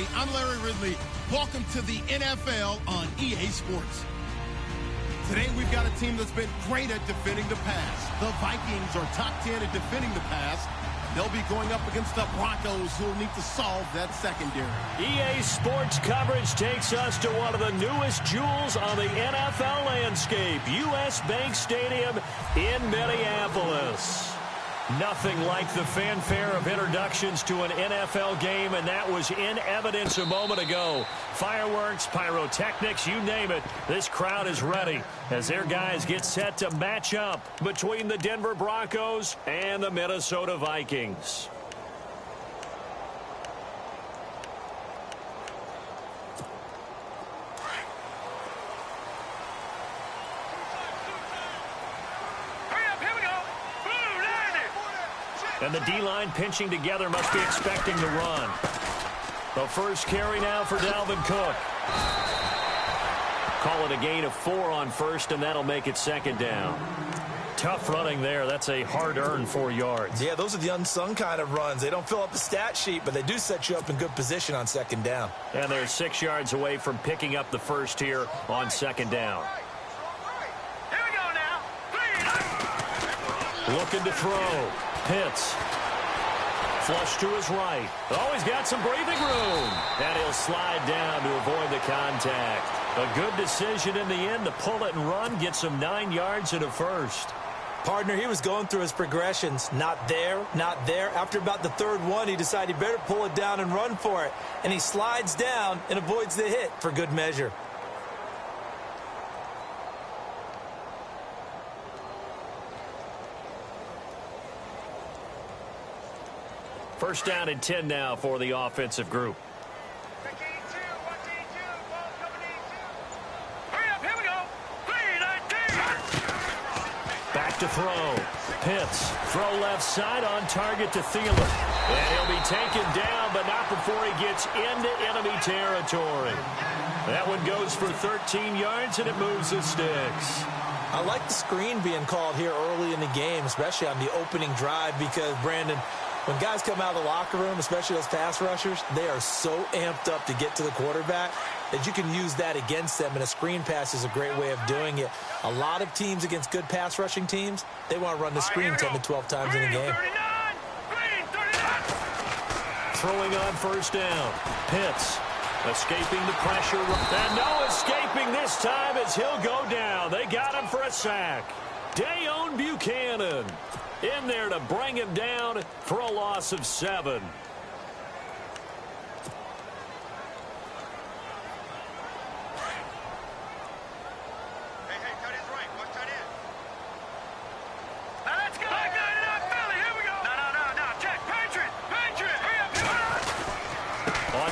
everybody. I'm Larry Ridley. Welcome to the NFL on EA Sports. Today we've got a team that's been great at defending the pass. The Vikings are top 10 at defending the pass. They'll be going up against the Broncos, who will need to solve that secondary. EA Sports coverage takes us to one of the newest jewels on the NFL landscape, US Bank Stadium in Minneapolis. Nothing like the fanfare of introductions to an NFL game, and that was in evidence a moment ago. Fireworks, pyrotechnics, you name it. This crowd is ready as their guys get set to match up between the Denver Broncos and the Minnesota Vikings. And the D-line pinching together must be expecting to run. The first carry now for Dalvin Cook. Call it a gain of 4 on first, and that'll make it second down. Tough running there. That's a hard-earned 4 yards. Yeah, those are the unsung kind of runs. They don't fill up the stat sheet, but they do set you up in good position on second down. And they're 6 yards away from picking up the first here on second down. Here we go now. Looking to throw. Pitts. Flush to his right. Oh, he's got some breathing room. And he'll slide down to avoid the contact. A good decision in the end to pull it and run. Get some 9 yards and a first. Partner, he was going through his progressions. Not there, not there. After about the third one, he decided he better pull it down and run for it. And he slides down and avoids the hit for good measure. First down and 10 now for the offensive group. Back to throw. Pitts. Throw left side on target to Thielen. And he'll be taken down, but not before he gets into enemy territory. That one goes for 13 yards, and it moves the sticks. I like the screen being called here early in the game, especially on the opening drive, because, Brandon, when guys come out of the locker room, especially those pass rushers, they are so amped up to get to the quarterback that you can use that against them, and a screen pass is a great way of doing it. A lot of teams against good pass rushing teams, they want to run the screen 10 to 12 times in a game. Throwing on first down. Pitts escaping the pressure. And no escaping this time as he'll go down. They got him for a sack. Dayon Buchanan in there to bring him down for a loss of 7.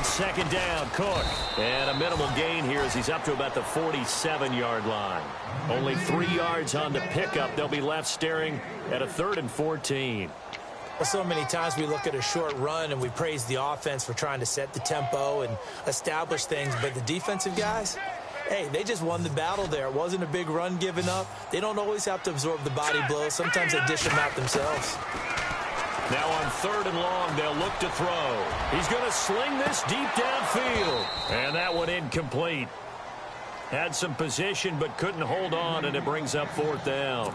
Second down, Cook. And a minimal gain here as he's up to about the 47-yard line. Only 3 yards on the pickup. They'll be left staring at a 3rd and 14. Well, so many times we look at a short run and we praise the offense for trying to set the tempo and establish things. But the defensive guys, hey, they just won the battle there. It wasn't a big run given up. They don't always have to absorb the body blows. Sometimes they dish them out themselves. Now on 3rd and long, they'll look to throw. He's going to sling this deep downfield. And that one incomplete. Had some position but couldn't hold on, and it brings up 4th down.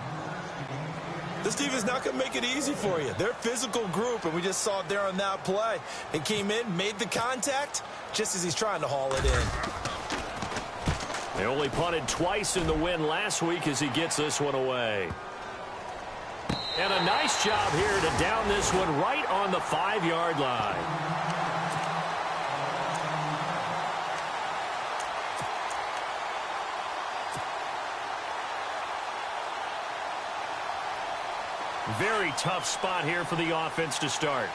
This defense is not going to make it easy for you. They're a physical group, and we just saw it there on that play. They came in, made the contact, just as he's trying to haul it in. They only punted twice in the win last week as he gets this one away. And a nice job here to down this one right on the 5-yard line. Very tough spot here for the offense to start.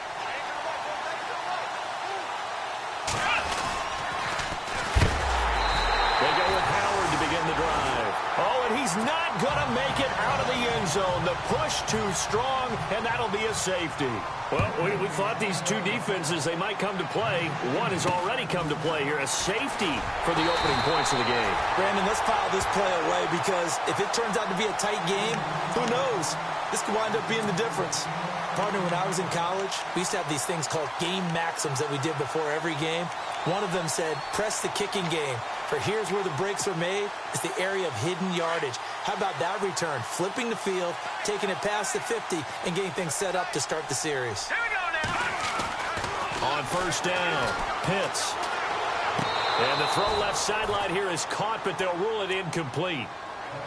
They go with Howard to begin the drive. Oh, and he's is not going to make it out of the end zone. The push too strong, and that'll be a safety. Well, we thought these two defenses, they might come to play. One has already come to play here, a safety for the opening points of the game. Brandon, let's file this play away because if it turns out to be a tight game, who knows? This could wind up being the difference. Partner, when I was in college, we used to have these things called game maxims that we did before every game. One of them said, press the kicking game. For here's where the breaks are made. It's the area of hidden yardage. How about that return? Flipping the field, taking it past the 50, and getting things set up to start the series. Here we go now. On first down, Pitts. And the throw left sideline here is caught, but they'll rule it incomplete.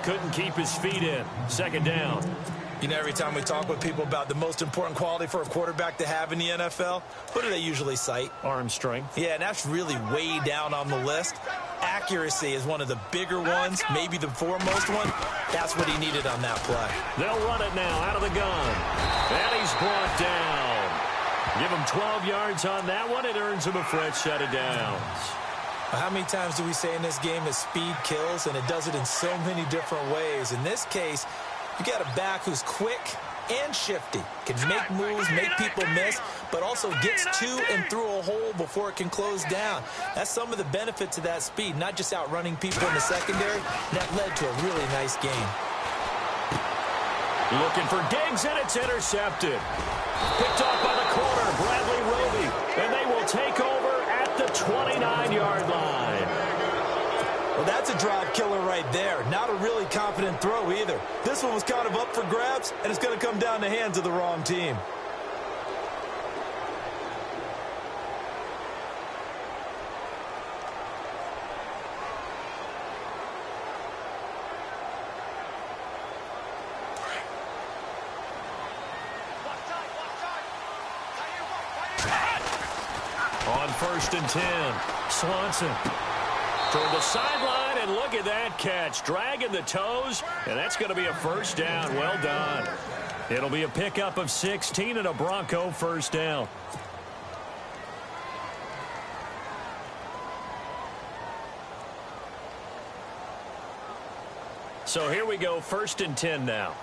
Couldn't keep his feet in. Second down. You know, every time we talk with people about the most important quality for a quarterback to have in the NFL, what do they usually cite? Arm strength. Yeah, and that's really way down on the list. Accuracy is one of the bigger ones, maybe the foremost one. That's what he needed on that play. They'll run it now out of the gun. And he's brought down. Give him 12 yards on that one. It earns him a fresh set of downs. How many times do we say in this game that speed kills, and it does it in so many different ways? In this case, you got a back who's quick and shifty, can make moves, make people miss, but also gets to and through a hole before it can close down. That's some of the benefits of that speed, not just outrunning people in the secondary. That led to a really nice game. Looking for Diggs, and it's intercepted. Picked off by the corner, Bradley Roby, and they will take over at the 29-yard line. Well, that's a drive killer right there. Not a really confident throw either. This one was kind of up for grabs, and it's going to come down the hands of the wrong team. On first and 10, Swanson. Toward the sideline, and look at that catch. Dragging the toes, and that's going to be a first down. Well done. It'll be a pickup of 16 and a Bronco first down. So here we go, first and 10 now.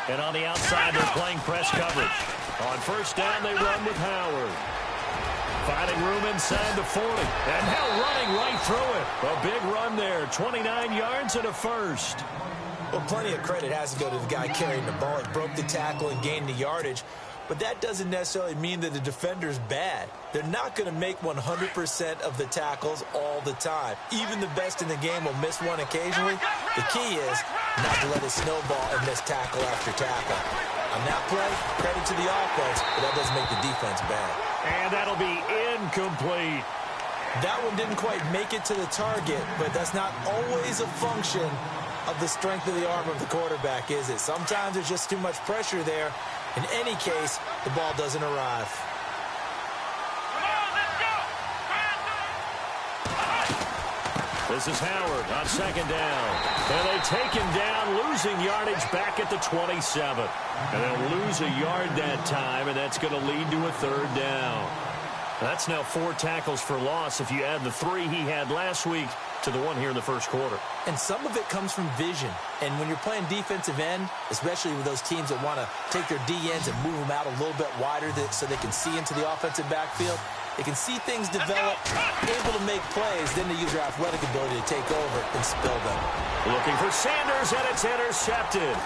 And on the outside, they're playing press coverage. On first down, they run with Howard. Finding room inside the 40. And now running right through it. A big run there. 29 yards and a first. Well, plenty of credit has to go to the guy carrying the ball. It broke the tackle and gained the yardage. But that doesn't necessarily mean that the defender's bad. They're not going to make 100% of the tackles all the time. Even the best in the game will miss one occasionally. The key is not to let it snowball and miss tackle after tackle. On that play, credit to the offense, but that doesn't make the defense bad. And that'll be incomplete. That one didn't quite make it to the target, but that's not always a function of the strength of the arm of the quarterback, is it? Sometimes there's just too much pressure there. In any case, the ball doesn't arrive. This is Howard on second down. And they take him down, losing yardage back at the 27. And they'll lose a yard that time, and that's going to lead to a third down. That's now 4 tackles for loss if you add the 3 he had last week to the one here in the first quarter. And some of it comes from vision. And when you're playing defensive end, especially with those teams that want to take their D-ends and move them out a little bit wider so they can see into the offensive backfield, they can see things develop, able to make plays, then they use their athletic ability to take over and spill them. Looking for Sanders, and it's intercepted.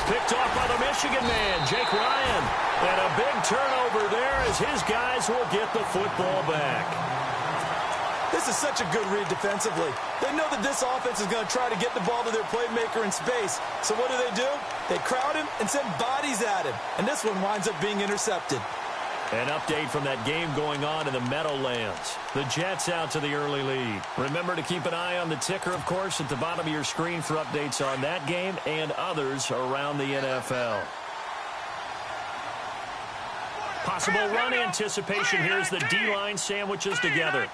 Picked off by the Michigan man, Jake Ryan. And a big turnover there as his guys will get the football back. This is such a good read defensively. They know that this offense is going to try to get the ball to their playmaker in space. So what do? They crowd him and send bodies at him. And this one winds up being intercepted. An update from that game going on in the Meadowlands. The Jets out to the early lead. Remember to keep an eye on the ticker, of course, at the bottom of your screen for updates on that game and others around the NFL. Possible run anticipation. Here's the D-line sandwiches together.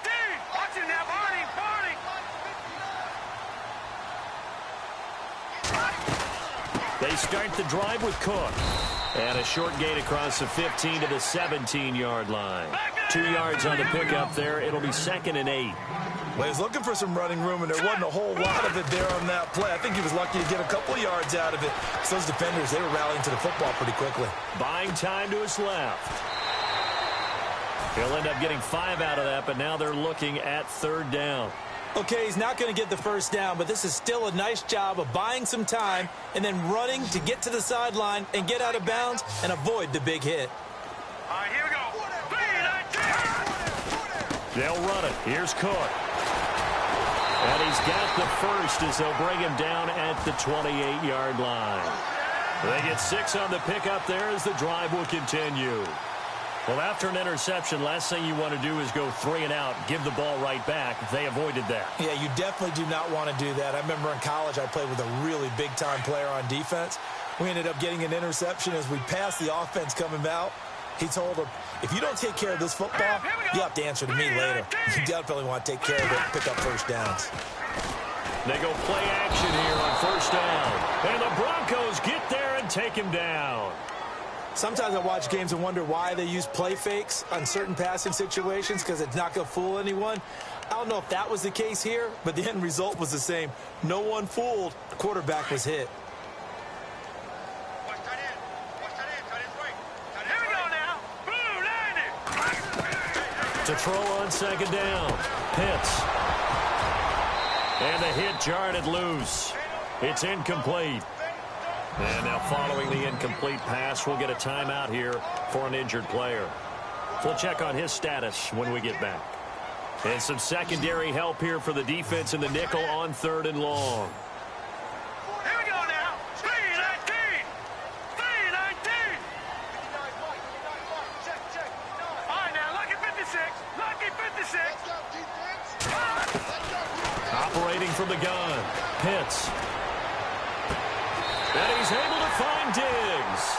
They start the drive with Cook. And a short gain across the 15 to the 17-yard line. 2 yards on the pickup there. It'll be 2nd and 8. Well, he was looking for some running room, and there wasn't a whole lot of it there on that play. I think he was lucky to get a couple of yards out of it. So those defenders, they were rallying to the football pretty quickly. Buying time to his left. He'll end up getting 5 out of that, but now they're looking at 3rd down. Okay, he's not going to get the first down, but this is still a nice job of buying some time and then running to get to the sideline and get out of bounds and avoid the big hit. All right, here we go. 3, 19. They'll run it. Here's Cook. And he's got the first as they'll bring him down at the 28-yard line. They get 6 on the pickup there as the drive will continue. Well, after an interception, last thing you want to do is go 3 and out, give the ball right back. They avoided that. Yeah, you definitely do not want to do that. I remember in college I played with a really big-time player on defense. We ended up getting an interception as we passed the offense coming out. He told him, if you don't take care of this football, you have to answer to me later. You definitely want to take care of it and pick up first downs. They go play action here on 1st down. And the Broncos get there and take him down. Sometimes I watch games and wonder why they use play fakes on certain passing situations because it's not going to fool anyone. I don't know if that was the case here, but the end result was the same. No one fooled. The quarterback was hit. To throw on 2nd down. Pitts. And the hit jarred it loose. It's incomplete. And now following the incomplete pass, we'll get a timeout here for an injured player. We'll check on his status when we get back. And some secondary help here for the defense in the nickel on 3rd and long. Here we go now. 3, 19. 3, 19. All right, now, lucky 56. Lucky 56. Operating from the gun. Pitts. And he's able to find Diggs.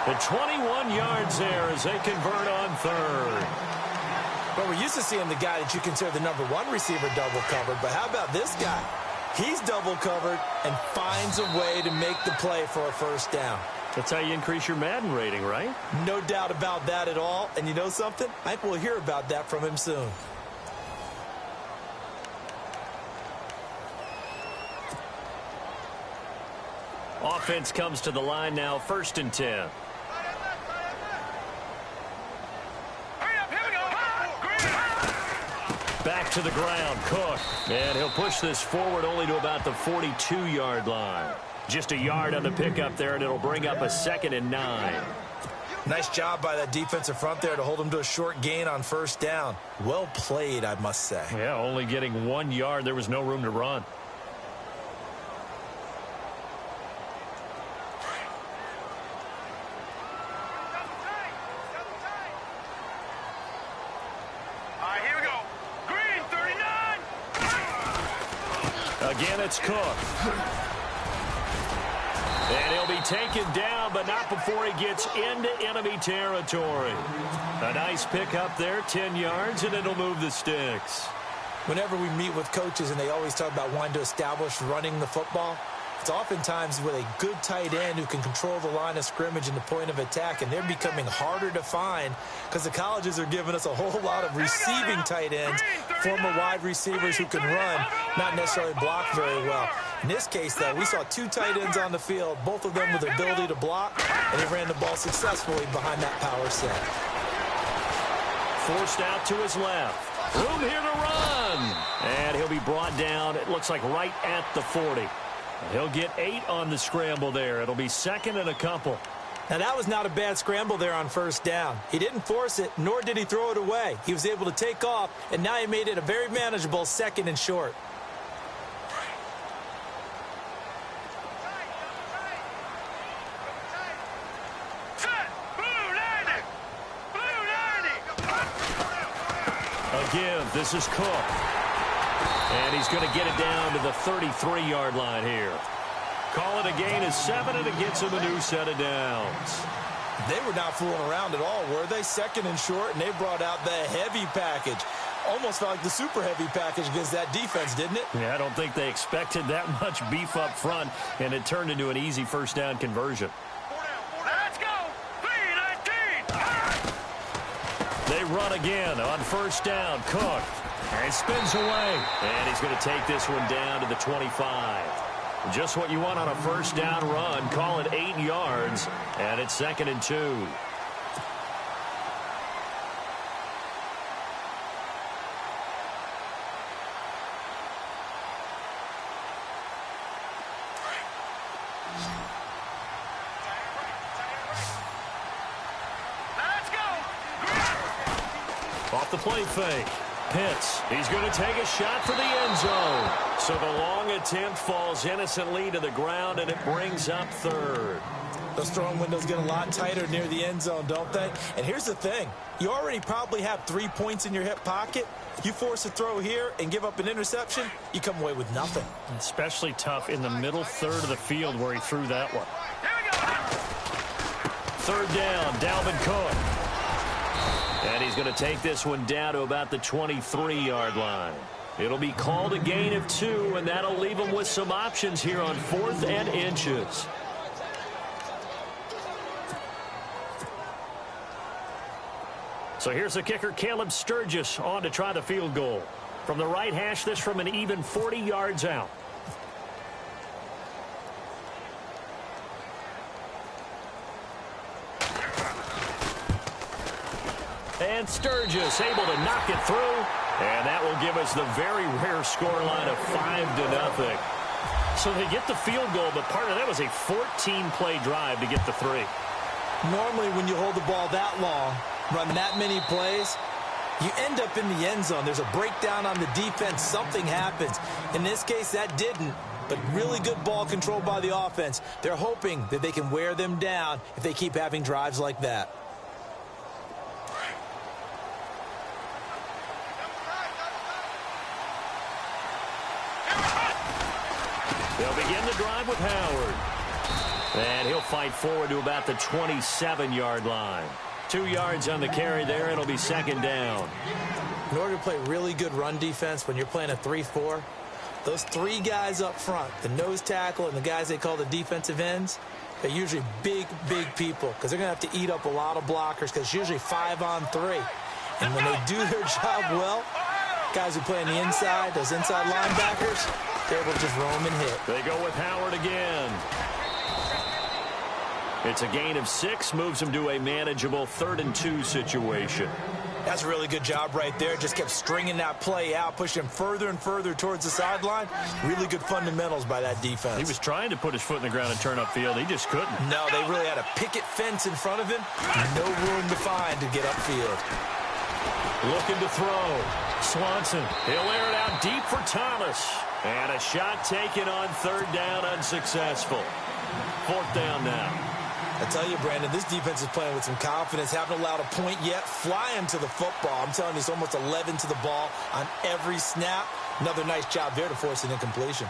The 21 yards there as they convert on 3rd. Well, we're used to seeing the guy that you consider the #1 receiver double covered, but how about this guy? He's double covered and finds a way to make the play for a first down. That's how you increase your Madden rating, right? No doubt about that at all. And you know something? I think we'll hear about that from him soon. Offense comes to the line now, 1st and 10. Hurry up, here we go. Back to the ground, Cook. And he'll push this forward only to about the 42-yard line. Just a yard on the pickup there, and it'll bring up a 2nd and 9. Nice job by that defensive front there to hold him to a short gain on 1st down. Well played, I must say. Yeah, only getting 1 yard. There was no room to run. Again, it's Cook. And he'll be taken down, but not before he gets into enemy territory. A nice pickup there, 10 yards, and it'll move the sticks. Whenever we meet with coaches and they always talk about wanting to establish running the football, it's oftentimes with a good tight end who can control the line of scrimmage and the point of attack, and they're becoming harder to find because the colleges are giving us a whole lot of receiving tight ends, former wide receivers who can run, not necessarily block very well. In this case, though, we saw 2 tight ends on the field, both of them with the ability to block, and they ran the ball successfully behind that power set. Forced out to his left. Room here to run. And he'll be brought down, it looks like right at the 40. He'll get 8 on the scramble there. It'll be 2nd and a couple. Now, that was not a bad scramble there on 1st down. He didn't force it, nor did he throw it away. He was able to take off, and now he made it a very manageable 2nd and short. Again, this is Cook. And he's going to get it down to the 33-yard line here. Call it a gain of 7, and it gets him a new set of downs. They were not fooling around at all, were they? 2nd and short, and they brought out the heavy package. Almost felt like the super heavy package against that defense, didn't it? Yeah, I don't think they expected that much beef up front, and it turned into an easy 1st down conversion. Let's go. 3-19. They run again on first down. Cook. And spins away. And he's going to take this one down to the 25. Just what you want on a first down run. Call it 8 yards. And it's 2nd and 2. Off the play fake. Pitts. He's going to take a shot for the end zone. So the long attempt falls innocently to the ground, and it brings up 3rd. Those throwing windows get a lot tighter near the end zone, don't they? And here's the thing. You already probably have 3 points in your hip pocket. You force a throw here and give up an interception, you come away with nothing. Especially tough in the middle third of the field where he threw that one. 3rd down, Dalvin Cook. And he's going to take this one down to about the 23-yard line. It'll be called a gain of 2, and that'll leave him with some options here on 4th and inches. So here's the kicker, Caleb Sturgis, on to try the field goal. From the right hash, this from an even 40 yards out. And Sturgis able to knock it through. And that will give us the very rare scoreline of 5-0. So they get the field goal, but part of that was a 14-play drive to get the 3. Normally when you hold the ball that long, run that many plays, you end up in the end zone. There's a breakdown on the defense. Something happens. In this case, that didn't. But really good ball control by the offense. They're hoping that they can wear them down if they keep having drives like that. They'll begin the drive with Howard. And he'll fight forward to about the 27-yard line. 2 yards on the carry there. It'll be 2nd down. In order to play really good run defense when you're playing a 3-4, those 3 guys up front, the nose tackle and the guys they call the defensive ends, they're usually big, big people because they're going to have to eat up a lot of blockers because it's usually 5-on-3. And when they do their job well, guys who play on the inside, those inside linebackers, they're able to just roam and hit. They go with Howard again. It's a gain of 6, moves him to a manageable 3rd and 2 situation. That's a really good job right there. Just kept stringing that play out, pushing him further and further towards the sideline. Really good fundamentals by that defense. He was trying to put his foot in the ground and turn upfield. He just couldn't. No, they really had a picket fence in front of him. No room to find to get upfield. Looking to throw. Swanson. He'll air it out deep for Thomas. And a shot taken on 3rd down, unsuccessful. 4th down now. I tell you, Brandon, this defense is playing with some confidence. Haven't allowed a point yet. Flying to the football. I'm telling you, it's almost 11 to the ball on every snap. Another nice job there to force an incompletion.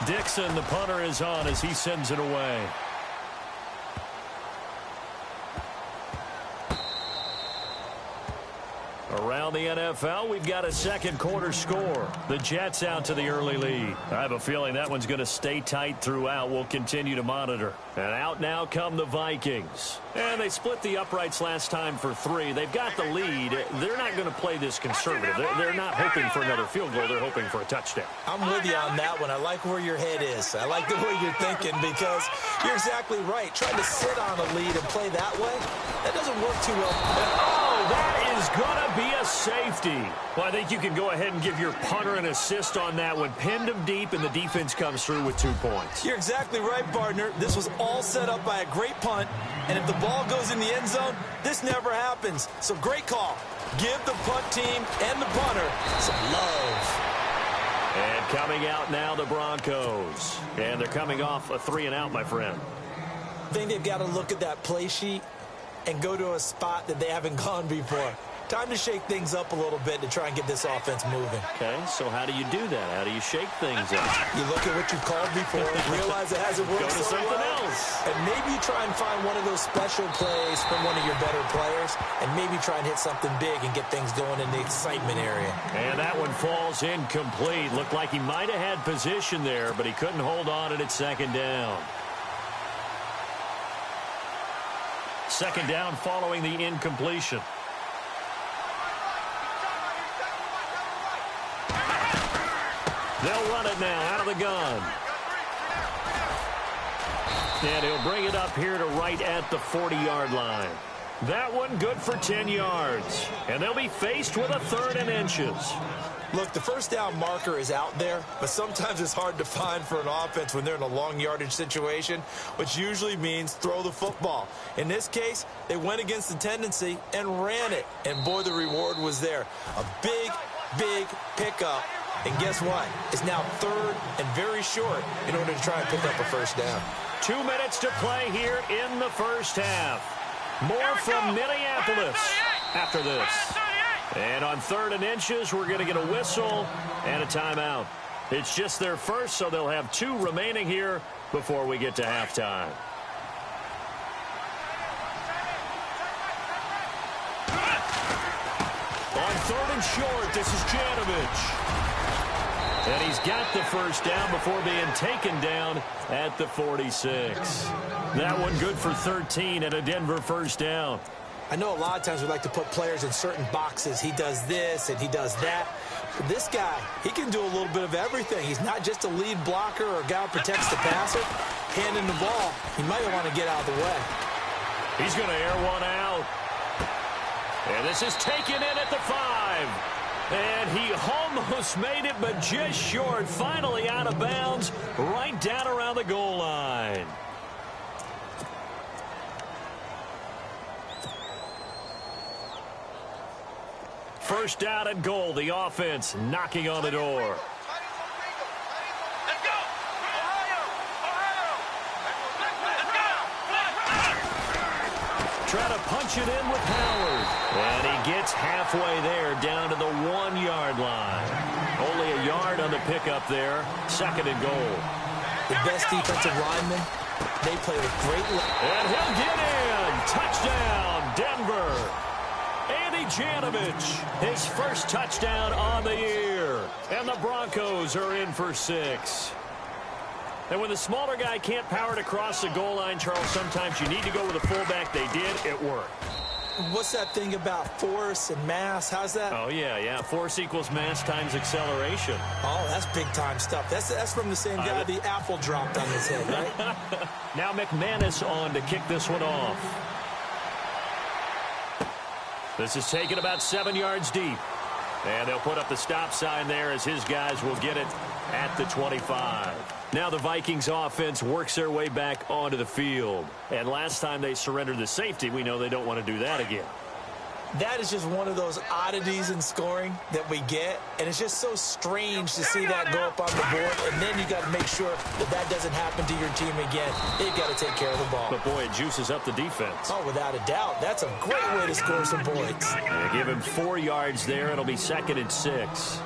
Dixon, the punter, is on as he sends it away. Around the NFL, we've got a 2nd quarter score. The Jets out to the early lead. I have a feeling that one's going to stay tight throughout. We'll continue to monitor. And out now come the Vikings. And they split the uprights last time for 3. They've got the lead. They're not going to play this conservative. They're not hoping for another field goal. They're hoping for a touchdown. I'm with you on that one. I like where your head is. I like the way you're thinking because you're exactly right. Trying to sit on a lead and play that way, that doesn't work too well. Oh, that is going to be a safety. Well, I think you can go ahead and give your punter an assist on that one. Pinned him deep, and the defense comes through with 2 points. You're exactly right, partner. This was all set up by a great punt, and if the ball goes in the end zone, this never happens. So great call. Give the punt team and the punter some love. And coming out now, the Broncos. And they're coming off a 3-and-out, my friend. I think they've got to look at that play sheet and go to a spot that they haven't gone before. Time to shake things up a little bit to try and get this offense moving. Okay, so how do you do that? How do you shake things up? You look at what you've called before, realize it hasn't worked Go to so something well, else. and maybe you try and find one of those special plays from one of your better players, and maybe try and hit something big and get things going in the excitement area. And that one falls incomplete. Looked like he might have had position there, but he couldn't hold on, and it's 2nd down. Second down following the incompletion. They'll run it now out of the gun. And he'll bring it up here to right at the 40-yard line. That one good for 10 yards. And they'll be faced with a 3rd and inches. Look, the first down marker is out there, but sometimes it's hard to find for an offense when they're in a long yardage situation, which usually means throw the football. In this case, they went against the tendency and ran it. And, boy, the reward was there. A big, big pickup. And guess what? It's now 3rd and very short in order to try and pick up a first down. 2 minutes to play here in the first half. More from Minneapolis after this. And on 3rd and inches, we're going to get a whistle and a timeout. It's just their first, so they'll have 2 remaining here before we get to halftime. On 3rd and short, this is Janovich. And he's got the first down before being taken down at the 46. That one good for 13 and a Denver first down. I know a lot of times we like to put players in certain boxes. He does this and he does that. But this guy, he can do a little bit of everything. He's not just a lead blocker or a guy who protects the passer. Handing the ball, he might want to get out of the way. He's going to air one out. And this is taken in at the 5. And he almost made it, but just short. Finally out of bounds, right down around the goal line. First down and goal. The offense knocking on the door. Let's go! Ohio! Try to punch it in with Howard. And he gets halfway there down to the 1-yard line. Only a yard on the pickup there. 2nd and goal. The best defensive linemen, they play with great... And he'll get in. Touchdown, Denver. Andy Janovich, his first touchdown on the year. And the Broncos are in for 6. And when the smaller guy can't power it across the goal line, Charles, sometimes you need to go with a fullback. They did. It worked. What's that thing about force and mass? How's that? Oh, yeah. Force equals mass times acceleration. Oh, that's big-time stuff. That's from the same guy the apple dropped on his head, right? Now McManus on to kick this one off. This is taken about 7 yards deep. And they'll put up the stop sign there as his guys will get it at the 25. Now the Vikings offense works their way back onto the field. And last time they surrendered the safety, we know they don't want to do that again. That is just one of those oddities in scoring that we get. And it's just so strange to see that go up on the board. And then you got to make sure that that doesn't happen to your team again. They've got to take care of the ball. But, boy, it juices up the defense. Oh, without a doubt. That's a great way to score some points. They give him 4 yards there. It'll be 2nd and 6.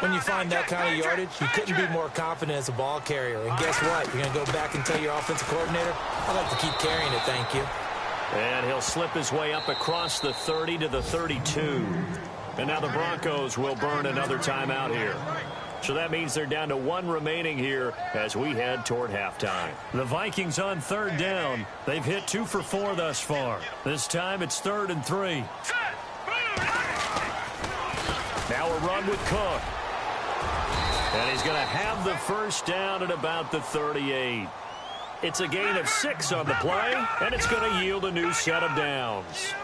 When you find that kind of yardage, you couldn't be more confident as a ball carrier. And guess what? You're going to go back and tell your offensive coordinator, I'd like to keep carrying it, thank you. And he'll slip his way up across the 30 to the 32. And now the Broncos will burn another timeout here. So that means they're down to 1 remaining here as we head toward halftime. The Vikings on 3rd down. They've hit 2 for 4 thus far. This time it's 3rd and 3. Now a run with Cook. And he's going to have the first down at about the 38. It's a gain of 6 on the play, and it's going to yield a new set of downs.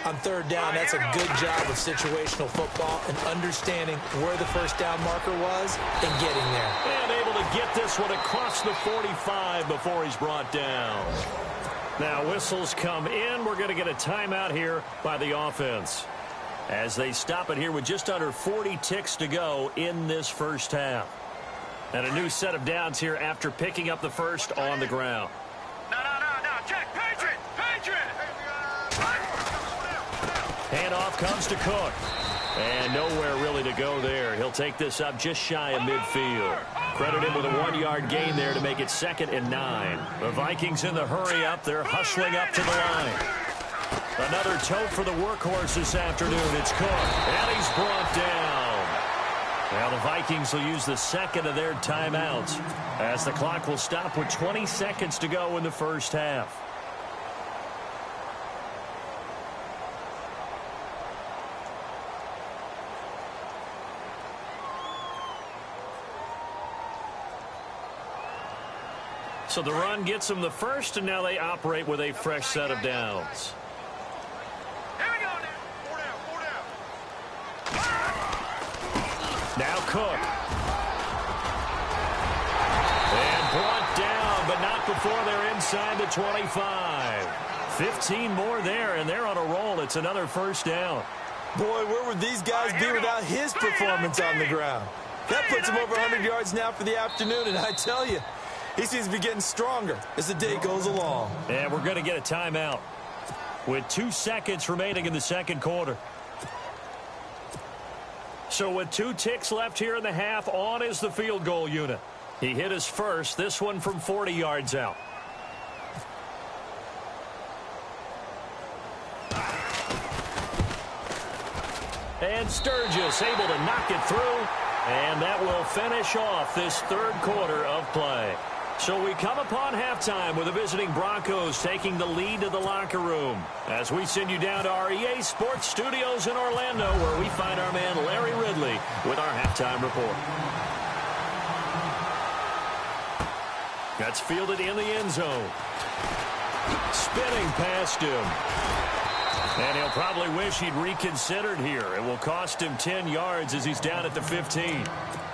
On 3rd down, that's a good job of situational football and understanding where the first down marker was and getting there. And able to get this one across the 45 before he's brought down. Now whistles come in. We're going to get a timeout here by the offense as they stop it here with just under 40 ticks to go in this first half. And a new set of downs here after picking up the first on the ground. No. Check. Patriot. Handoff comes to Cook. And nowhere really to go there. He'll take this up just shy of midfield. Credit him with a 1-yard gain there to make it 2nd and 9. The Vikings in the hurry up. They're hustling up to the line. Another tote for the workhorse this afternoon. It's Cook. And he's brought down. Now the Vikings will use the 2nd of their timeouts as the clock will stop with 20 seconds to go in the first half. So the run gets them the first, and now they operate with a fresh set of downs. Here we go now. 4 down. Now Cook. And brought down, but not before they're inside the 25. 15 more there, and they're on a roll. It's another first down. Boy, where would these guys be without his performance on the ground? That puts him over 100 yards now for the afternoon, and I tell you, he seems to be getting stronger as the day goes along. And we're going to get a timeout with 2 seconds remaining in the second quarter. So with 2 ticks left here in the half, on is the field goal unit. He hit his first, this one from 40 yards out. And Sturgis able to knock it through, and that will finish off this third quarter of play. So we come upon halftime with the visiting Broncos taking the lead to the locker room as we send you down to our EA Sports Studios in Orlando, where we find our man Larry Ridley with our halftime report. That's fielded in the end zone. Spinning past him. And he'll probably wish he'd reconsidered here. It will cost him 10 yards as he's down at the 15.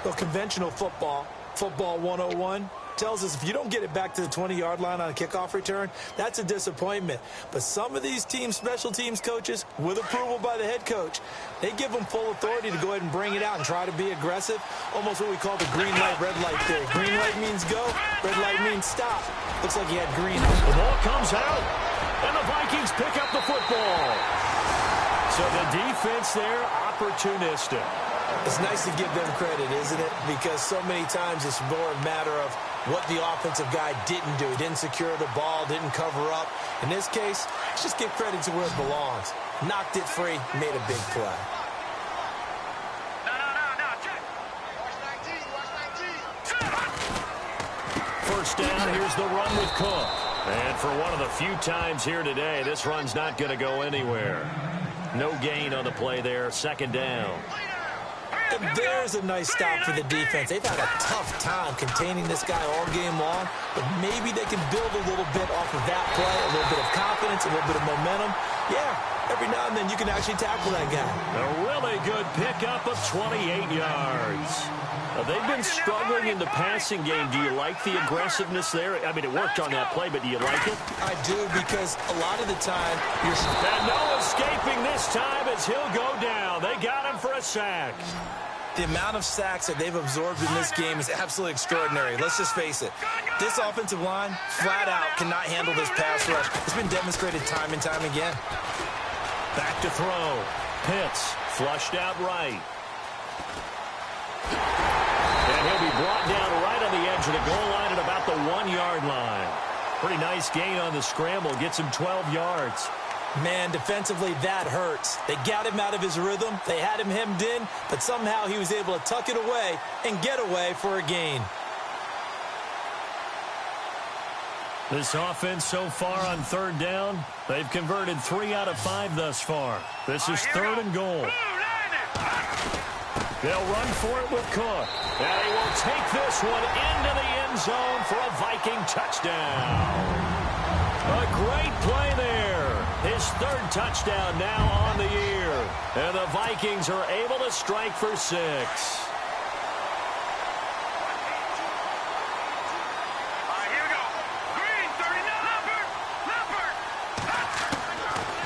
Well, conventional football 101, tells us if you don't get it back to the 20-yard line on a kickoff return, that's a disappointment. But some of these teams, special teams coaches, with approval by the head coach, they give them full authority to go ahead and bring it out and try to be aggressive, almost what we call the green light, red light theory. Green light means go, red light means stop. Looks like he had green. The ball comes out, and the Vikings pick up the football. So the defense there, opportunistic. It's nice to give them credit, isn't it? Because so many times it's more a matter of what the offensive guy didn't do. He didn't secure the ball, didn't cover up. In this case, let's just give credit to where it belongs. Knocked it free, made a big play. No. Check. Watch 19. First down, here's the run with Cook. And for one of the few times here today, this run's not going to go anywhere. No gain on the play there, second down. And there's a nice stop for the defense. They've had a tough time containing this guy all game long, but maybe they can build a little bit off of that play, a little bit of confidence, a little bit of momentum. Yeah, every now and then you can actually tackle that guy. A really good pickup of 28 yards. They've been struggling in the passing game. Do you like the aggressiveness there? I mean, it worked on that play, but do you like it? I do, because a lot of the time you're... And no escaping this time as he'll go down. They got him for a sack. The amount of sacks that they've absorbed in this game is absolutely extraordinary. Let's just face it. This offensive line, flat out, cannot handle this pass rush. It's been demonstrated time and time again. Back to throw. Pitts flushed out right. And he'll be brought down right on the edge of the goal line at about the 1-yard line. Pretty nice gain on the scramble. Gets him 12 yards. Man, defensively, that hurts. They got him out of his rhythm. They had him hemmed in, but somehow he was able to tuck it away and get away for a gain. This offense so far on third down, they've converted 3 out of 5 thus far. This is third and goal. They'll run for it with Cook. And he will take this one into the end zone for a Viking touchdown. A great play there. His third touchdown now on the year. And the Vikings are able to strike for 6. Here we go. Green, 39. Leopard.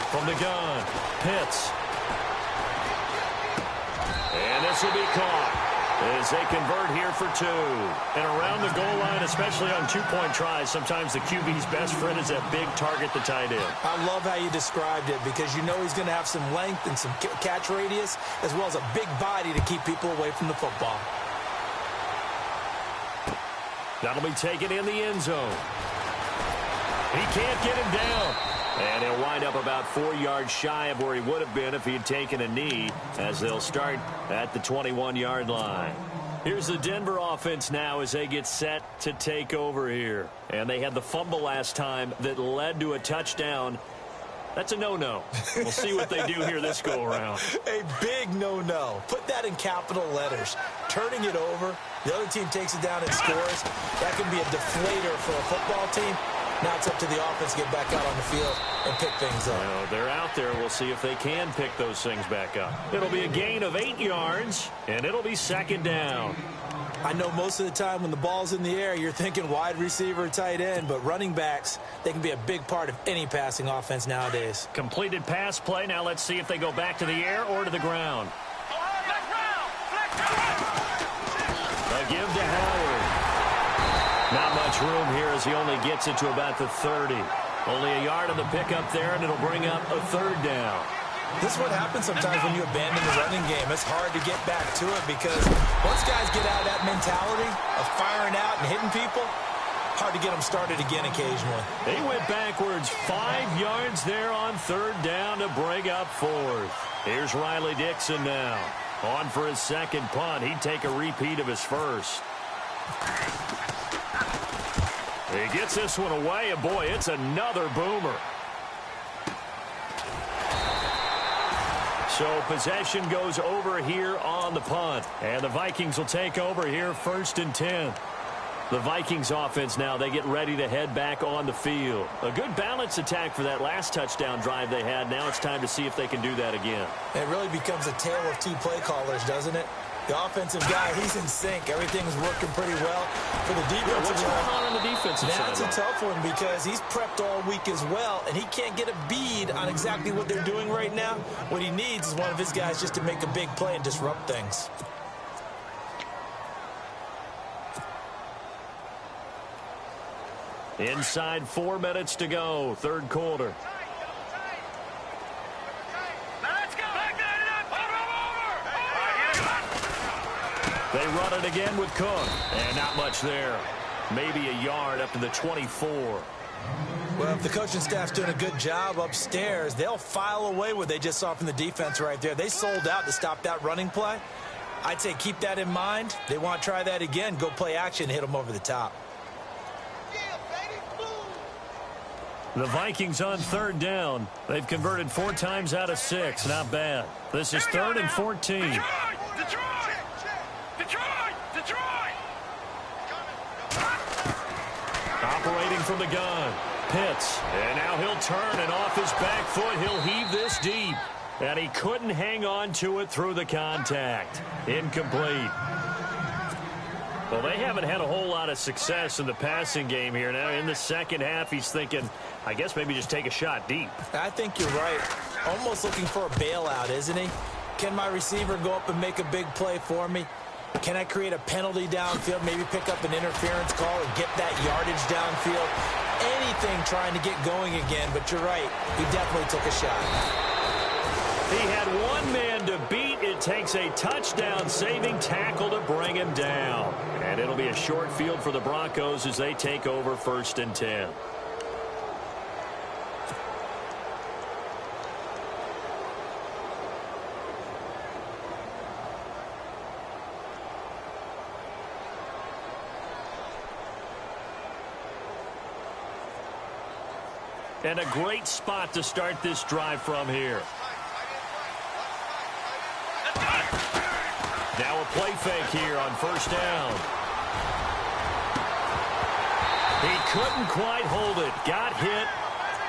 From the gun, Pitts. And this will be caught as they convert here for 2. And around the goal line, especially on 2-point tries, sometimes the QB's best friend is that big target, the tight end. I love how you described it, because you know he's going to have some length and some catch radius, as well as a big body to keep people away from the football. That'll be taken in the end zone. He can't get him down. And he'll wind up about 4 yards shy of where he would have been if he had taken a knee, as they'll start at the 21-yard line. Here's the Denver offense now as they get set to take over here. And they had the fumble last time that led to a touchdown. That's a no-no. We'll see what they do here this go-around. A big no-no. Put that in capital letters. Turning it over, The other team takes it down and scores. That can be a deflator for a football team. Now it's up to the offense to get back out on the field and pick things up. Well, they're out there. We'll see if they can pick those things back up. It'll be a gain of 8 yards, and it'll be second down. I know most of the time when the ball's in the air, you're thinking wide receiver, tight end, but running backs, they can be a big part of any passing offense nowadays. Completed pass play. Now let's see if they go back to the air or to the ground. A give to Howard. Not much room here as he only gets it to about the 30. Only a yard on the pickup there, and it'll bring up a third down. This is what happens sometimes when you abandon the running game. It's hard to get back to it because once guys get out of that mentality of firing out and hitting people, hard to get them started again occasionally. They went backwards 5 yards there on third down to bring up fourth. Here's Riley Dixon now. On for his second punt. He'd take a repeat of his first. He gets this one away, and boy, it's another boomer. So possession goes over here on the punt. And the Vikings will take over here 1st and 10. The Vikings offense now, they get ready to head back on the field. A good balanced attack for that last touchdown drive they had. Now it's time to see if they can do that again. It really becomes a tale of two play callers, doesn't it? The offensive guy, he's in sync. Everything's working pretty well. For the defensive what's going on the defensive side? That's a tough one because he's prepped all week as well, and he can't get a bead on exactly what they're doing right now. What he needs is one of his guys just to make a big play and disrupt things. Inside 4 minutes to go, third quarter. They run it again with Cook, and not much there. Maybe a yard up to the 24. Well, if the coaching staff's doing a good job upstairs, they'll file away what they just saw from the defense right there. They sold out to stop that running play. I'd say keep that in mind. They want to try that again. Go play action, hit them over the top. The Vikings on third down. They've converted 4 times out of 6. Not bad. This is 3rd and 14. Operating from the gun. Pitts. And now he'll turn, and off his back foot, he'll heave this deep. And he couldn't hang on to it through the contact. Incomplete. Well, they haven't had a whole lot of success in the passing game here. Now, in the second half, he's thinking, I guess maybe just take a shot deep. I think you're right. Almost looking for a bailout, isn't he? Can my receiver go up and make a big play for me? Can I create a penalty downfield, maybe pick up an interference call and get that yardage downfield? Anything trying to get going again, but you're right. He definitely took a shot. He had one man to beat. It takes a touchdown-saving tackle to bring him down. And it'll be a short field for the Broncos as they take over 1st and 10. And a great spot to start this drive from here. Now a play fake here on 1st down. He couldn't quite hold it. Got hit.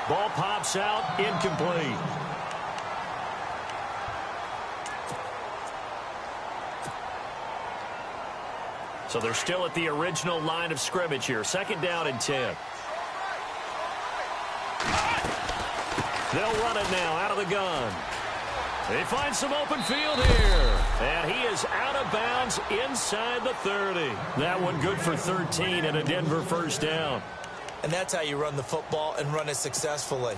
Ball pops out. Incomplete. So they're still at the original line of scrimmage here. 2nd down and 10. They'll run it now out of the gun. They find some open field here. And he is out of bounds inside the 30. That one good for 13 and a Denver 1st down. And that's how you run the football and run it successfully.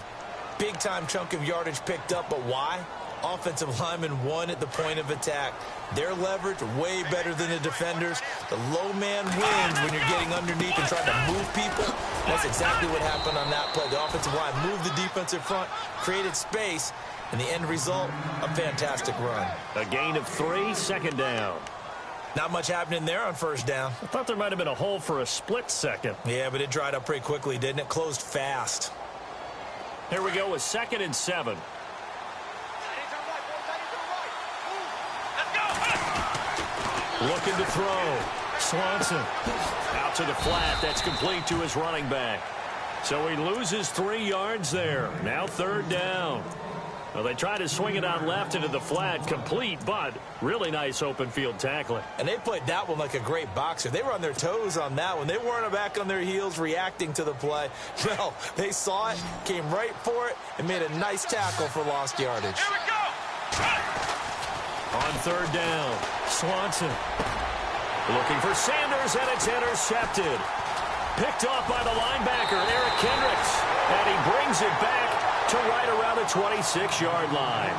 Big-time chunk of yardage picked up, but why? Offensive lineman won at the point of attack. Their leverage way better than the defenders. The low man wins when you're getting underneath and trying to move people. That's exactly what happened on that play. The offensive line moved the defensive front, created space, and the end result, a fantastic run. A gain of 3, 2nd down. Not much happening there on 1st down. I thought there might have been a hole for a split second. Yeah, but it dried up pretty quickly, didn't it? Closed fast. Here we go with 2nd and 7. Looking to throw. Swanson out to the flat. That's complete to his running back. So he loses 3 yards there. Now 3rd down. Well, they tried to swing it out left into the flat, complete, but really nice open field tackling. And they played that one like a great boxer. They were on their toes on that one. They weren't back on their heels reacting to the play. No, they saw it, came right for it, and made a nice tackle for lost yardage. Here we go. On 3rd down, Swanson looking for Sanders, and it's intercepted. Picked off by the linebacker, Eric Kendricks, and he brings it back to right around the 26-yard line.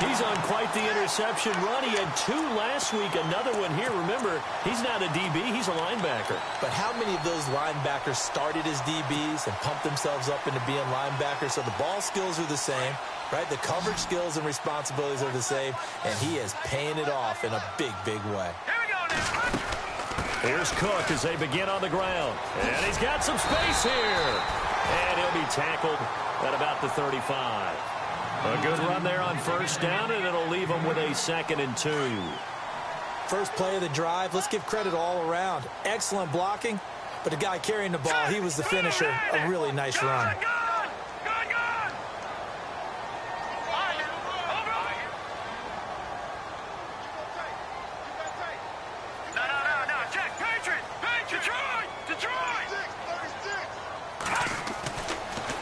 He's on quite the interception run. He had 2 last week, another one here. Remember, he's not a DB, he's a linebacker. But how many of those linebackers started as DBs and pumped themselves up into being linebackers? So the ball skills are the same, right? The coverage skills and responsibilities are the same, and he is paying it off in a big, big way. Here we go now. Here's Cook as they begin on the ground. And he's got some space here. And he'll be tackled at about the 35. A good run there on 1st down, and it'll leave him with a 2nd and 2. First play of the drive, let's give credit all around. Excellent blocking, but the guy carrying the ball, he was the finisher. A really nice run. Good. No. Check. Patriot. Detroit.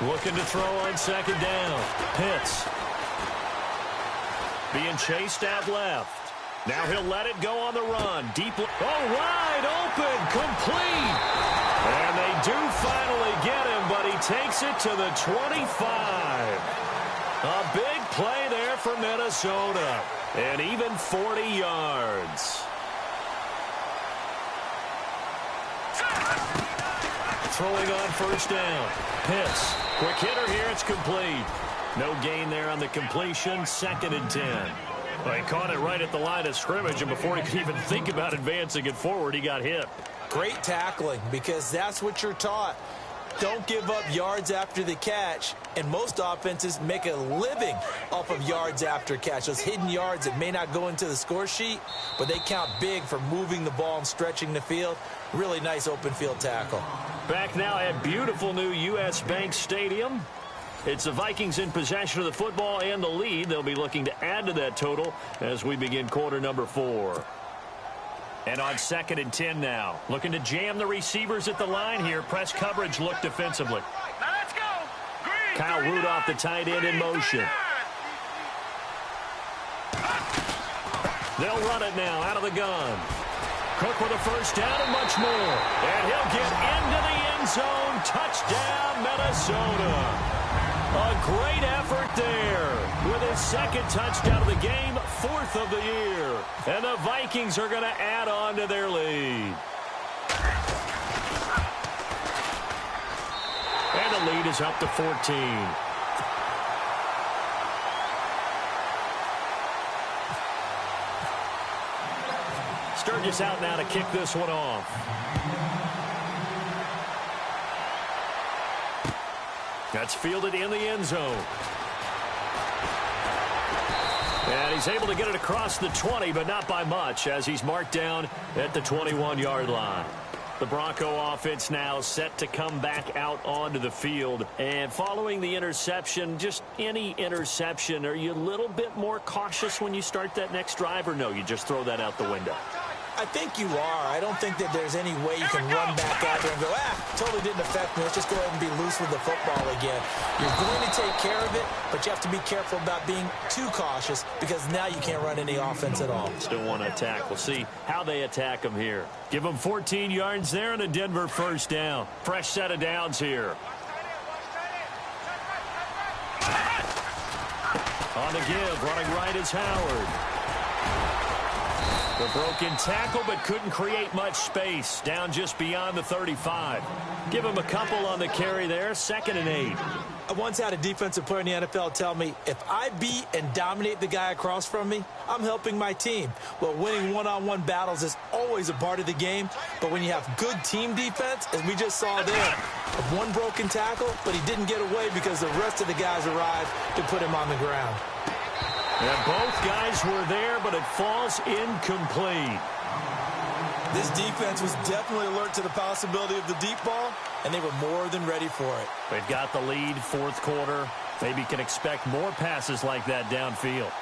Looking to throw on 2nd down. Pitts being chased out left. Now he'll let it go on the run. Deep. Oh, wide open. Complete. And they do finally get him, but he takes it to the 25. A big play there for Minnesota. And even 40 yards. Throwing on 1st down. Pitts. Quick hitter here. It's complete. No gain there on the completion. 2nd and 10. Well, he caught it right at the line of scrimmage, and before he could even think about advancing it forward, he got hit. Great tackling, because that's what you're taught. Don't give up yards after the catch, and most offenses make a living off of yards after catch. Those hidden yards that may not go into the score sheet, but they count big for moving the ball and stretching the field. Really nice open field tackle. Back now at beautiful new U.S. Bank Stadium. It's the Vikings in possession of the football and the lead. They'll be looking to add to that total as we begin quarter number 4. And on 2nd and 10 now. Looking to jam the receivers at the line here. Press coverage look defensively. Now let's go. Green, Kyle 39. Rudolph, the tight end, in motion. 39. They'll run it now out of the gun. Cook with a 1st down and much more. And he'll get into the end zone. Touchdown, Minnesota. A great effort there with his 2nd touchdown of the game, 4th of the year. And the Vikings are going to add on to their lead. And the lead is up to 14. Sturgis out now to kick this one off. That's fielded in the end zone. And he's able to get it across the 20, but not by much, as he's marked down at the 21-yard line. The Bronco offense now set to come back out onto the field. And following the interception, just any interception, are you a little bit more cautious when you start that next drive, or no, you just throw that out the window? I think you are. I don't think that there's any way you can run back out there and go, totally didn't affect me. Let's just go ahead and be loose with the football again. You're going to take care of it, but you have to be careful about being too cautious, because now you can't run any offense at all. Still want to attack. We'll see how they attack them here. Give them 14 yards there and a Denver 1st down. Fresh set of downs here. On the give, running right is Howard. The broken tackle, but couldn't create much space. Down just beyond the 35. Give him a couple on the carry there. 2nd and 8. I once had a defensive player in the NFL tell me, if I beat and dominate the guy across from me, I'm helping my team. Well, winning one-on-one battles is always a part of the game, but when you have good team defense, as we just saw there, one broken tackle, but he didn't get away because the rest of the guys arrived to put him on the ground. And both guys were there, but it falls incomplete. This defense was definitely alert to the possibility of the deep ball, and they were more than ready for it. They've got the lead, fourth quarter. Maybe can expect more passes like that downfield.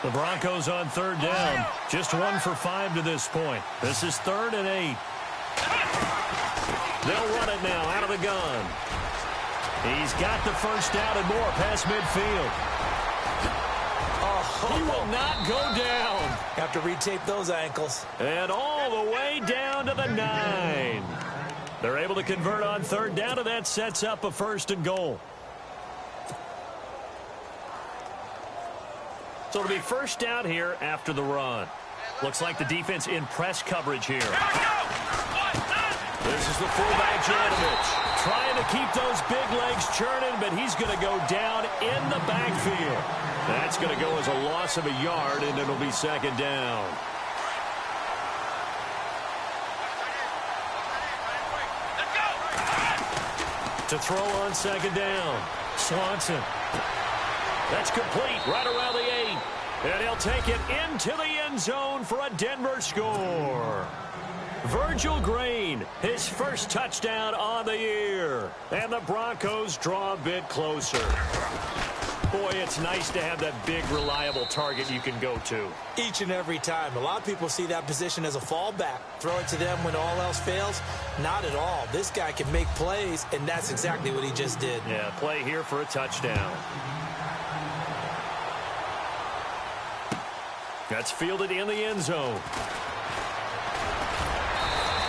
The Broncos on third down. Just 1 for 5 to this point. This is 3rd and 8. They'll run it now out of the gun. He's got the first down and more past midfield. Oh, he will not go down. Have to retape those ankles. And all the way down to the 9. They're able to convert on third down, and that sets up a 1st and goal. So it'll be first down here after the run. Looks like the defense in press coverage here. This is the fullback, Janovich, trying to keep those big legs churning, but he's going to go down in the backfield. That's going to go as a loss of a yard, and it'll be 2nd down. To throw on 2nd down, Swanson. That's complete right around the 8. And he'll take it into the end zone for a Denver score. Virgil Green, his first touchdown on the year. And the Broncos draw a bit closer. Boy, it's nice to have that big, reliable target you can go to. Each and every time. A lot of people see that position as a fallback. Throw it to them when all else fails. Not at all. This guy can make plays, and that's exactly what he just did. Yeah, play here for a touchdown. That's fielded in the end zone.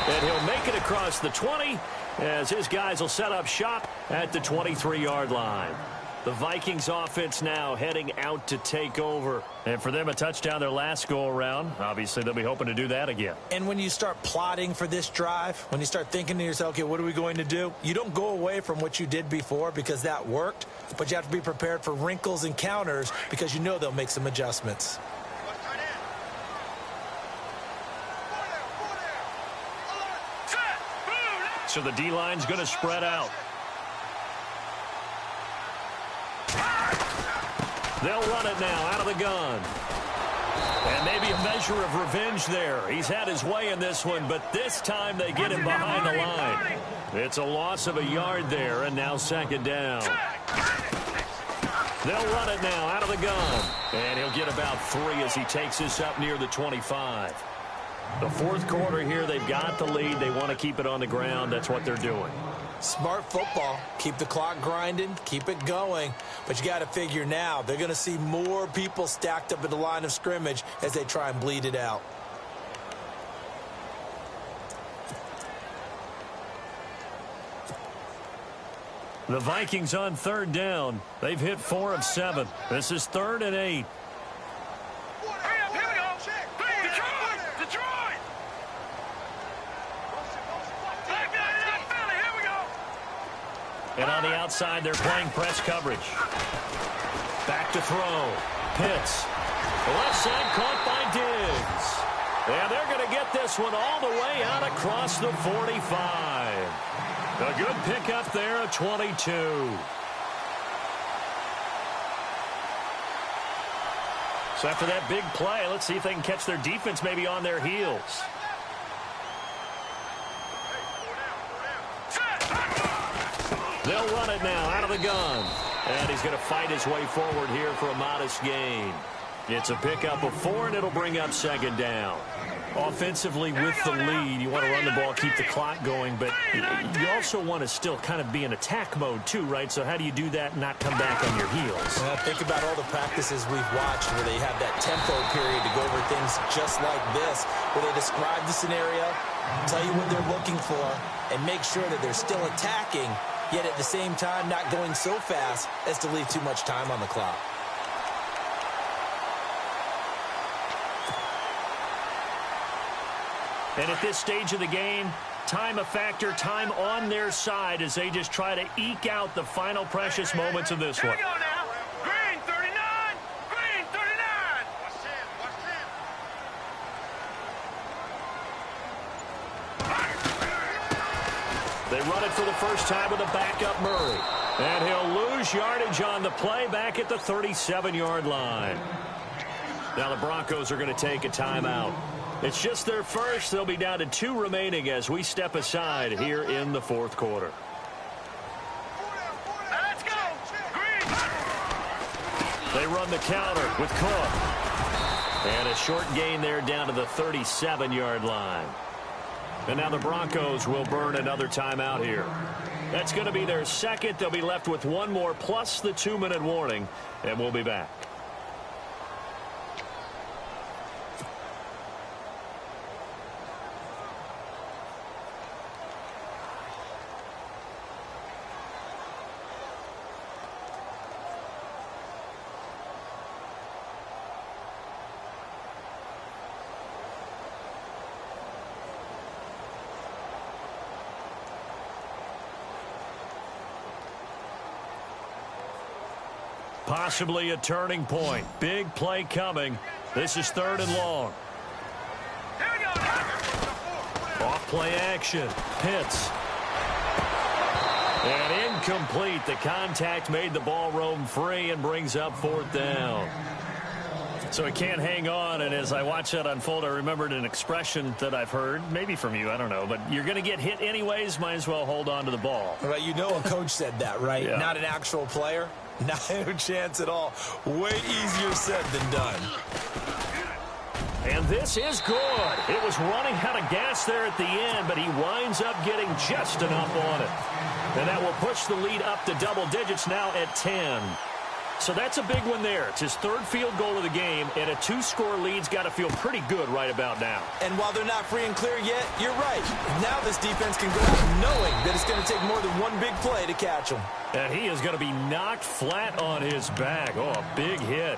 And he'll make it across the 20 as his guys will set up shop at the 23-yard line. The Vikings offense now heading out to take over. And for them, a touchdown their last go-around. Obviously, they'll be hoping to do that again. And when you start plotting for this drive, when you start thinking to yourself, okay, what are we going to do? You don't go away from what you did before because that worked. But you have to be prepared for wrinkles and counters because you know they'll make some adjustments. So the D-line's going to spread out. They'll run it now out of the gun. And maybe a measure of revenge there. He's had his way in this one, but this time they get him behind the line. It's a loss of a yard there, and now 2nd down. They'll run it now out of the gun. And he'll get about 3 as he takes this up near the 25. The fourth quarter here, they've got the lead. They want to keep it on the ground. That's what they're doing. Smart football. Keep the clock grinding. Keep it going. But you got to figure now, they're going to see more people stacked up at the line of scrimmage as they try and bleed it out. The Vikings on third down. They've hit 4 of 7. This is 3rd and 8. And on the outside, they're playing press coverage. Back to throw. Pitts. The left side caught by Diggs. And they're going to get this one all the way out across the 45. A good pickup there at 22. So after that big play, let's see if they can catch their defense maybe on their heels. They'll run it now out of the gun. And he's going to fight his way forward here for a modest gain. It's a pickup of 4, and it'll bring up 2nd down. Offensively with the lead, you want to run the ball, keep the clock going, but you also want to still kind of be in attack mode too, right? So how do you do that and not come back on your heels? Well, think about all the practices we've watched where they have that tempo period to go over things just like this, where they describe the scenario, tell you what they're looking for, and make sure that they're still attacking, yet at the same time not going so fast as to leave too much time on the clock. And at this stage of the game, time a factor, time on their side as they just try to eke out the final precious moments of this one. Here we go now. Green 39. Green 39. They run it for the first time with a backup Murray. And he'll lose yardage on the play back at the 37-yard line. Now the Broncos are going to take a timeout. It's just their first. They'll be down to 2 remaining as we step aside here in the fourth quarter. Let's go. Green. They run the counter with Cook. And a short gain there down to the 37-yard line. And now the Broncos will burn another timeout here. That's going to be their second. They'll be left with one more plus the 2-minute warning, and we'll be back. Possibly a turning point. Big play coming. This is 3rd and long. Here we go. Off play action. Pitts. And incomplete. The contact made the ball roam free and brings up 4th down. So it can't hang on, and as I watch that unfold, I remembered an expression that I've heard, maybe from you, I don't know, but you're going to get hit anyways, might as well hold on to the ball. Well, you know a coach said that, right? Yeah. Not an actual player. Not a chance at all. Way easier said than done. And this is good. It was running out of gas there at the end, but he winds up getting just enough on it. And that will push the lead up to double digits now at 10. So that's a big one there. It's his 3rd field goal of the game, and a 2-score lead's got to feel pretty good right about now. And while they're not free and clear yet, you're right. Now this defense can go out knowing that it's going to take more than one big play to catch him. And he is going to be knocked flat on his back. Oh, a big hit.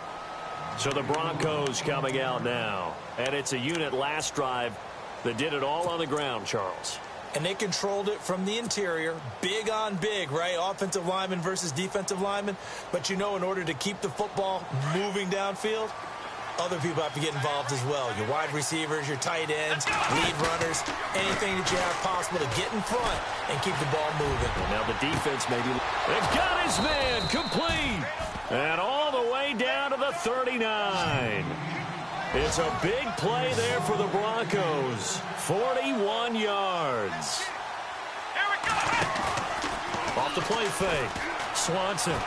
So the Broncos coming out now. And it's a unit last drive that did it all on the ground, Charles. And they controlled it from the interior. Big on big, right? Offensive lineman versus defensive lineman. But you know, in order to keep the football moving downfield, other people have to get involved as well. Your wide receivers, your tight ends, lead runners, anything that you have possible to get in front and keep the ball moving. And now the defense maybe. They've got his man complete. And all the way down to the 39. It's a big play there for the Broncos. 41 yards. Here we go. Off the play fake. Swanson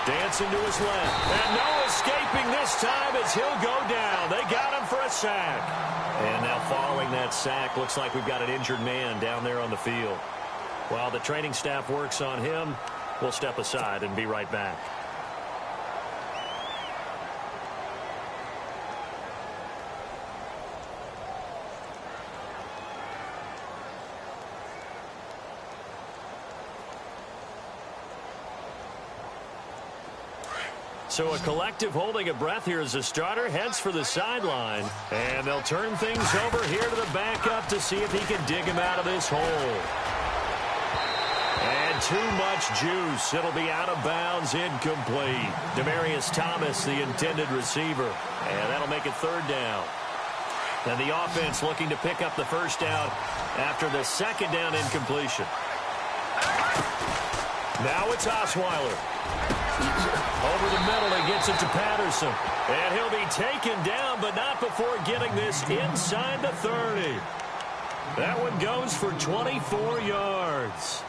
dancing to his left. And no escaping this time as he'll go down. They got him for a sack. And now following that sack, looks like we've got an injured man down there on the field. While the training staff works on him, we'll step aside and be right back. So a collective holding a breath here as the starter heads for the sideline. And they'll turn things over here to the backup to see if he can dig him out of this hole. And too much juice. It'll be out of bounds, incomplete. Demaryius Thomas, the intended receiver. And that'll make it 3rd down. And the offense looking to pick up the 1st down after the 2nd down incompletion. Now it's Osweiler. Over the middle, he gets it to Patterson. And he'll be taken down, but not before getting this inside the 30. That one goes for 24 yards.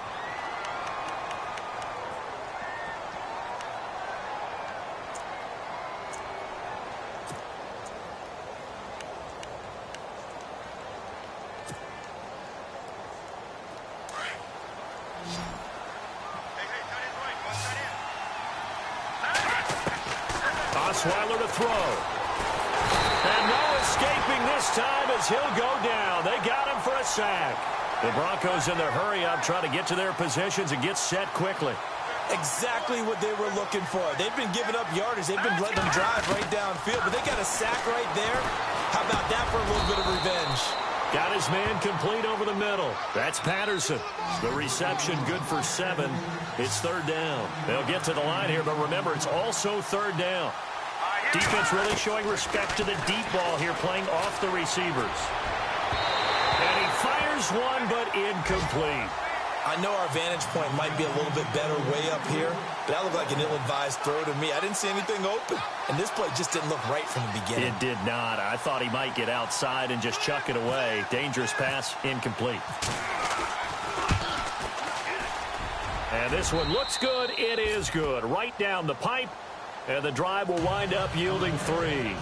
Osweiler to throw. And no escaping this time as he'll go down. They got him for a sack. The Broncos in their hurry-up trying to get to their positions and get set quickly. Exactly what they were looking for. They've been giving up yardage. They've been letting them drive right downfield, but they got a sack right there. How about that for a little bit of revenge? Got his man complete over the middle. That's Patterson. The reception good for 7. It's 3rd down. They'll get to the line here, but remember, it's also 3rd down. Defense really showing respect to the deep ball here, playing off the receivers. And he fires one, but incomplete. I know our vantage point might be a little bit better way up here, but that looked like an ill-advised throw to me. I didn't see anything open, and this play just didn't look right from the beginning. It did not. I thought he might get outside and just chuck it away. Dangerous pass, incomplete. And this one looks good. It is good. Right down the pipe, and the drive will wind up yielding 3.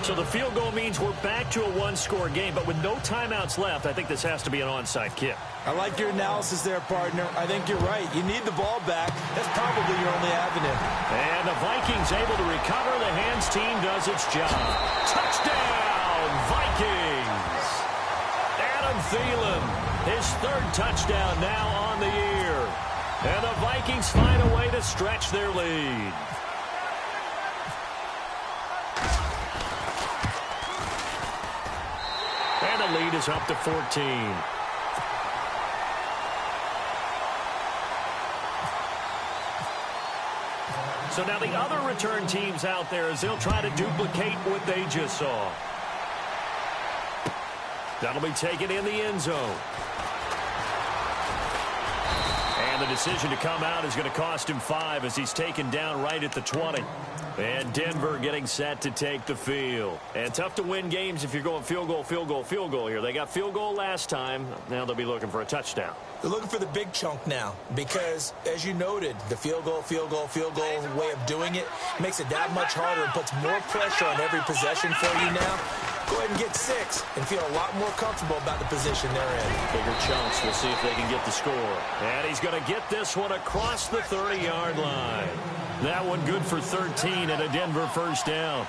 So the field goal means we're back to a one-score game, but with no timeouts left, I think this has to be an onside kick. I like your analysis there, partner. I think you're right. You need the ball back. That's probably your only avenue. And the Vikings able to recover. The hands team does its job. Touchdown, Vikings! Adam Thielen, his 3rd touchdown now on the year. And the Vikings find a way to stretch their lead. And the lead is up to 14. So now the other return teams out there as they'll try to duplicate what they just saw. That'll be taken in the end zone. And the decision to come out is going to cost him 5 as he's taken down right at the 20. And Denver getting set to take the field. And tough to win games if you're going field goal, field goal, field goal here. They got field goal last time. Now they'll be looking for a touchdown. They're looking for the big chunk now because, as you noted, the field goal way of doing it makes it that much harder and puts more pressure on every possession for you now. Go ahead and get 6 and feel a lot more comfortable about the position they're in. Bigger chunks. We'll see if they can get the score. And he's going to get this one across the 30-yard line. That one good for 13 and a Denver first down.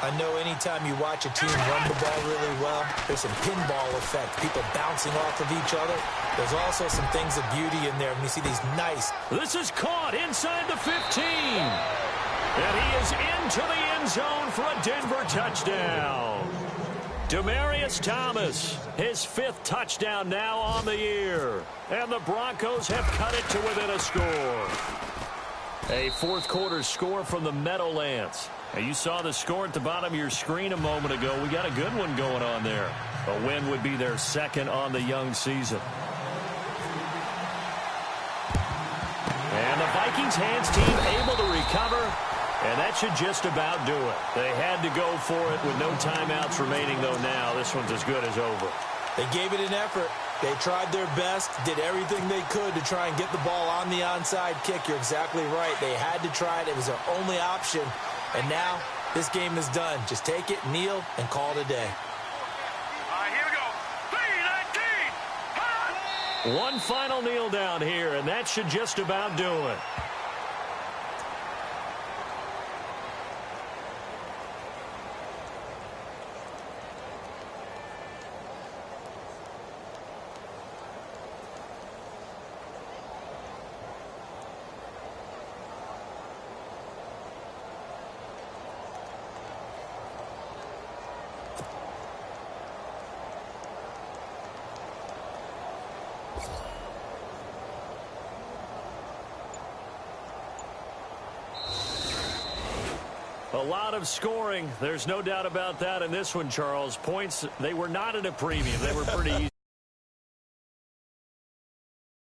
I know anytime you watch a team run the ball really well, there's some pinball effect, people bouncing off of each other. There's also some things of beauty in there when you see these nice. This is caught inside the 15. And he is into the end zone for a Denver touchdown. Demaryius Thomas, his 5th touchdown now on the year. And the Broncos have cut it to within a score. A 4th quarter score from the Meadowlands. Now, you saw the score at the bottom of your screen a moment ago. We got a good one going on there. A win would be their 2nd on the young season. And the Vikings hands team able to recover. And that should just about do it. They had to go for it with no timeouts remaining, though now this one's as good as over. They gave it an effort. They tried their best, did everything they could to try and get the ball on the onside kick. You're exactly right. They had to try it. It was their only option. And now this game is done. Just take it, kneel, and call it a day. All right, here we go. 3-19. One final kneel down here, and that should just about do it. A lot of scoring. There's no doubt about that in this one, Charles. Points, they were not at a premium. They were pretty easy.